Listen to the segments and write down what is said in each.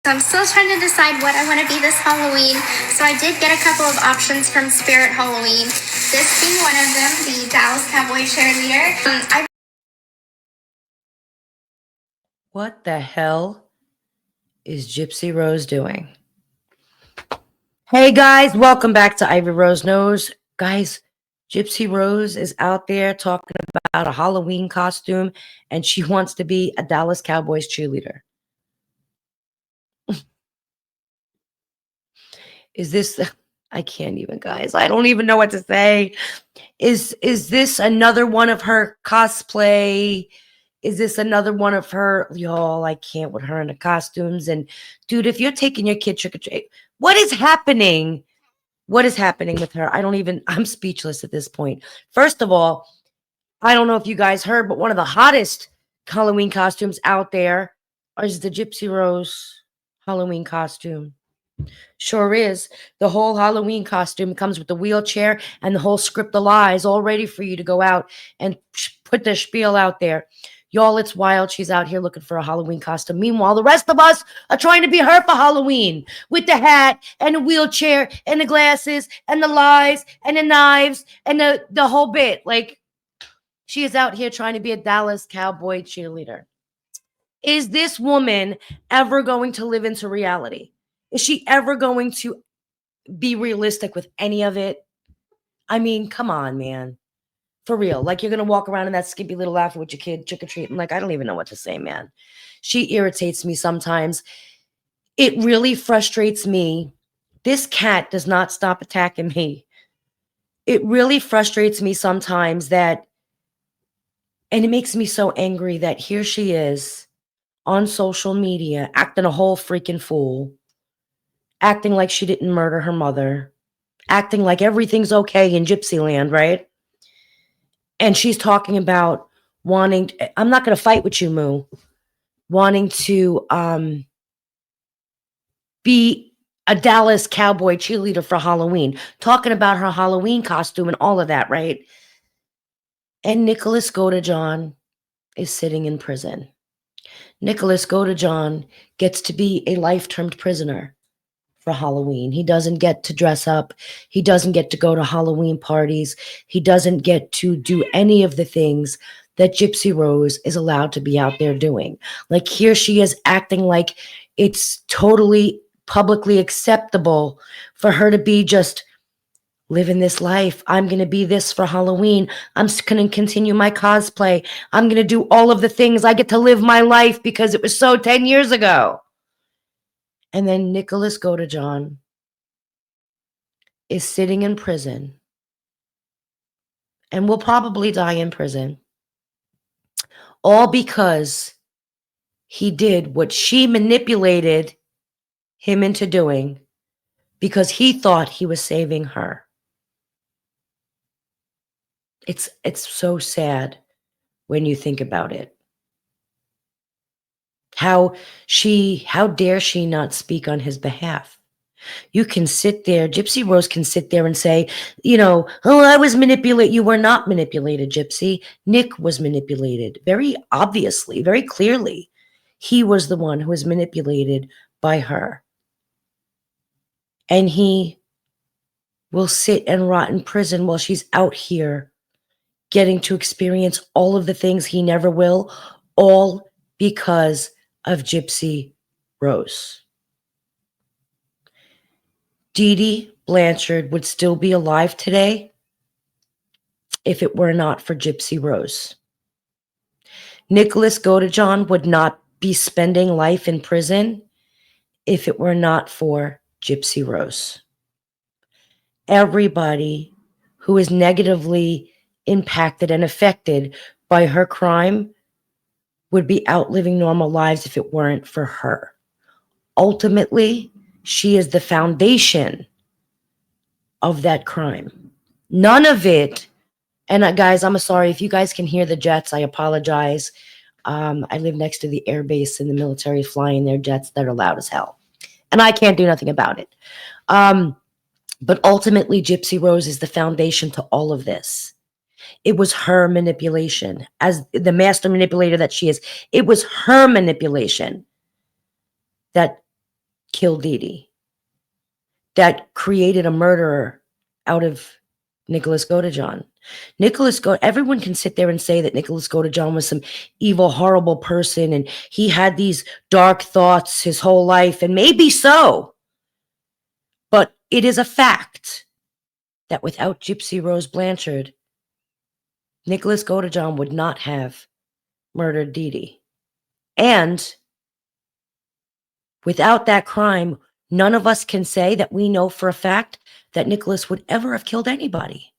I'm still trying to decide what I want to be this Halloween. So I did get a couple of options from Spirit Halloween. This being one of them, the Dallas Cowboy Cheerleader. What the hell is Gypsy Rose doing? Hey guys, welcome back to Ivy Rose Knows. Guys, Gypsy Rose is out there talking about a Halloween costume and she wants to be a Dallas Cowboys cheerleader. Is this, I can't even, guys. I don't even know what to say. Is this another one of her cosplay? Is this another one of her, y'all? I can't with her in the costumes. And dude, if you're taking your kid trick or treat, what is happening? What is happening with her? I'm speechless at this point. First of all, I don't know if you guys heard, but one of the hottest Halloween costumes out there is the Gypsy Rose Halloween costume. Sure is. The whole Halloween costume comes with the wheelchair and the whole script of lies all ready for you to go out and put the spiel out there. Y'all, it's wild. She's out here looking for a Halloween costume. Meanwhile, the rest of us are trying to be her for Halloween with the hat and the wheelchair and the glasses and the lies and the knives and the whole bit. Like, she is out here trying to be a Dallas Cowboy cheerleader. Is this woman ever going to live into reality? Is she ever going to be realistic with any of it? I mean, come on, man. For real. Like, you're going to walk around in that skimpy little outfit with your kid trick-or-treating. Like, I don't even know what to say, man. She irritates me sometimes. It really frustrates me. This cat does not stop attacking me. It really frustrates me sometimes that, and it makes me so angry that here she is on social media acting a whole freaking fool. Acting like she didn't murder her mother, acting like everything's okay in Gypsy land, right? And she's talking about wanting, I'm not going to fight with you, Moo, wanting to be a Dallas Cowboy cheerleader for Halloween, talking about her Halloween costume and all of that, right? And Nicholas Godejohn is sitting in prison. Nicholas Godejohn gets to be a life-term prisoner for Halloween. He doesn't get to dress up. He doesn't get to go to Halloween parties. He doesn't get to do any of the things that Gypsy Rose is allowed to be out there doing. Like, here she is acting like it's totally publicly acceptable for her to be just living this life. I'm going to be this for Halloween. I'm going to continue my cosplay. I'm going to do all of the things. I get to live my life because it was so 10 years ago. And then Nicholas Godejohn is sitting in prison and will probably die in prison, all because he did what she manipulated him into doing because he thought he was saving her. It's so sad when you think about it. How dare she not speak on his behalf? You can sit there, Gypsy Rose can sit there and say, oh, I was manipulated. You were not manipulated, Gypsy. Nick was manipulated. Very obviously, very clearly. He was the one who was manipulated by her. And he will sit and rot in prison while she's out here getting to experience all of the things he never will, all because of Gypsy Rose. Dee Dee Blanchard would still be alive today if it were not for Gypsy Rose. Nicholas Godejohn would not be spending life in prison if it were not for Gypsy Rose. Everybody who is negatively impacted and affected by her crime would be outliving normal lives if it weren't for her. Ultimately, she is the foundation of that crime. None of it, and guys, I'm sorry, if you guys can hear the jets, I apologize. I live next to the air base and the military flying their jets that are loud as hell. And I can't do nothing about it. But ultimately, Gypsy Rose is the foundation to all of this. It was her manipulation. As the master manipulator that she is, it was her manipulation that kill Dee Dee, that created a murderer out of Nicholas Godejohn. Everyone can sit there and say that Nicholas Godejohn was some evil, horrible person and he had these dark thoughts his whole life, and maybe so. But it is a fact that without Gypsy Rose Blanchard, Nicholas Godejohn would not have murdered Dee Dee. And without that crime, none of us can say that we know for a fact that Nicholas would ever have killed anybody.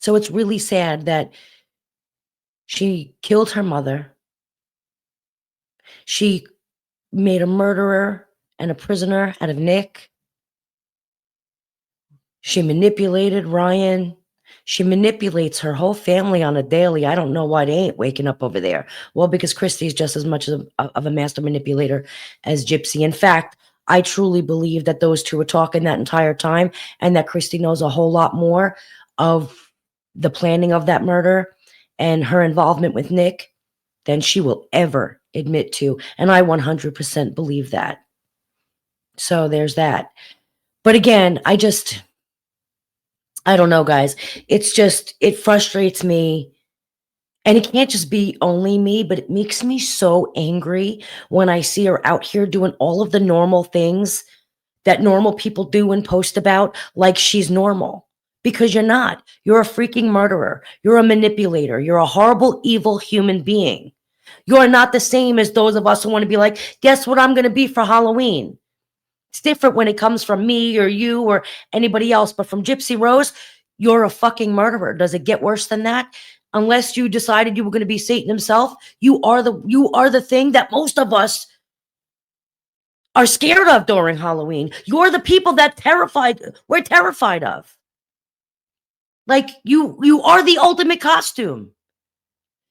So it's really sad that she killed her mother. She made a murderer and a prisoner out of Nick. She manipulated Ryan. She manipulates her whole family on a daily. I don't know why they ain't waking up over there. Well, because Christy's just as much of a master manipulator as Gypsy. In fact, I truly believe that those two were talking that entire time and that Christy knows a whole lot more of the planning of that murder and her involvement with Nick than she will ever admit to. And I 100% believe that. So there's that. But again, I don't know, guys. It frustrates me. And it can't just be only me, but it makes me so angry when I see her out here doing all of the normal things that normal people do and post about like she's normal. Because you're not. You're a freaking murderer. You're a manipulator. You're a horrible, evil human being. You're not the same as those of us who want to be like, guess what I'm going to be for Halloween? It's different when it comes from me or you or anybody else. But from Gypsy Rose, you're a fucking murderer. Does it get worse than that? Unless you decided you were going to be Satan himself, you are the thing that most of us are scared of during Halloween. You're the people that we're terrified of. Like you are the ultimate costume.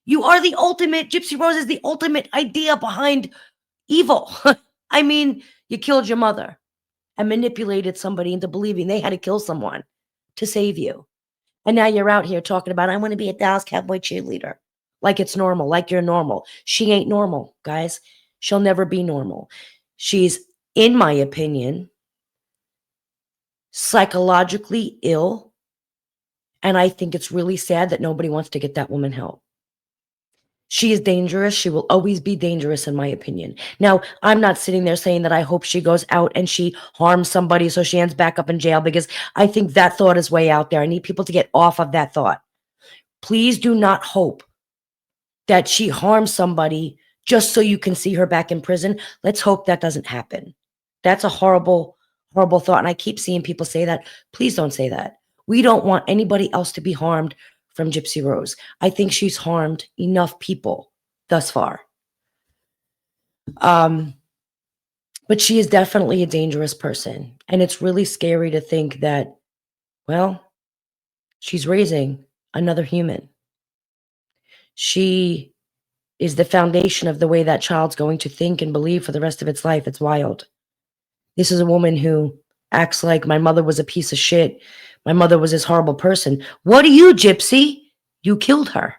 You are the ultimate, Gypsy Rose is the ultimate idea behind evil. I mean, you killed your mother and manipulated somebody into believing they had to kill someone to save you. And now you're out here talking about, I want to be a Dallas Cowboy cheerleader. Like it's normal, like you're normal. She ain't normal, guys. She'll never be normal. She's, in my opinion, psychologically ill. And I think it's really sad that nobody wants to get that woman help. She is dangerous. She will always be dangerous, in my opinion. Now, I'm not sitting there saying that I hope she goes out and she harms somebody so she ends back up in jail, because I think that thought is way out there. I need people to get off of that thought. Please do not hope that she harms somebody just so you can see her back in prison. Let's hope that doesn't happen. That's a horrible, horrible thought. And I keep seeing people say that. Please don't say that. We don't want anybody else to be harmed from Gypsy Rose. I think she's harmed enough people thus far. But she is definitely a dangerous person. And it's really scary to think that, well, she's raising another human. She is the foundation of the way that child's going to think and believe for the rest of its life. It's wild. This is a woman who acts like my mother was a piece of shit. My mother was this horrible person. What are you, Gypsy? You killed her.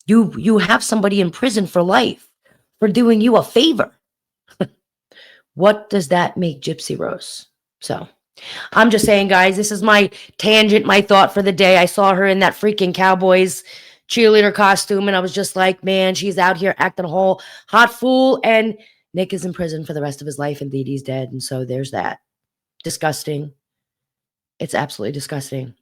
You have somebody in prison for life for doing you a favor. What does that make Gypsy Rose? So I'm just saying, guys, this is my tangent, my thought for the day. I saw her in that freaking Cowboys cheerleader costume, and I was just like, man, she's out here acting a whole hot fool, and Nick is in prison for the rest of his life, and Dee Dee's dead, and so there's that. Disgusting. It's absolutely disgusting.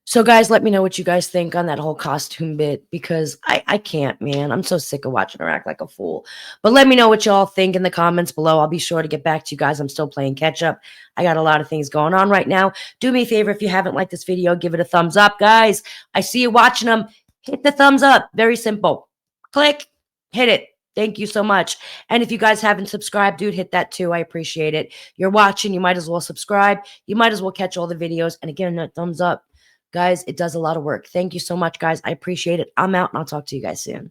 So guys, let me know what you guys think on that whole costume bit, because I can't, man. I'm so sick of watching her act like a fool. But let me know what y'all think in the comments below. I'll be sure to get back to you guys. I'm still playing catch up. I got a lot of things going on right now. Do me a favor, if you haven't liked this video, give it a thumbs up, guys. I see you watching them. Hit the thumbs up. Very simple. Click. Hit it. Thank you so much. And if you guys haven't subscribed, dude, hit that too. I appreciate it. You're watching. You might as well subscribe. You might as well catch all the videos. And again, that thumbs up. Guys, it does a lot of work. Thank you so much, guys. I appreciate it. I'm out, and I'll talk to you guys soon.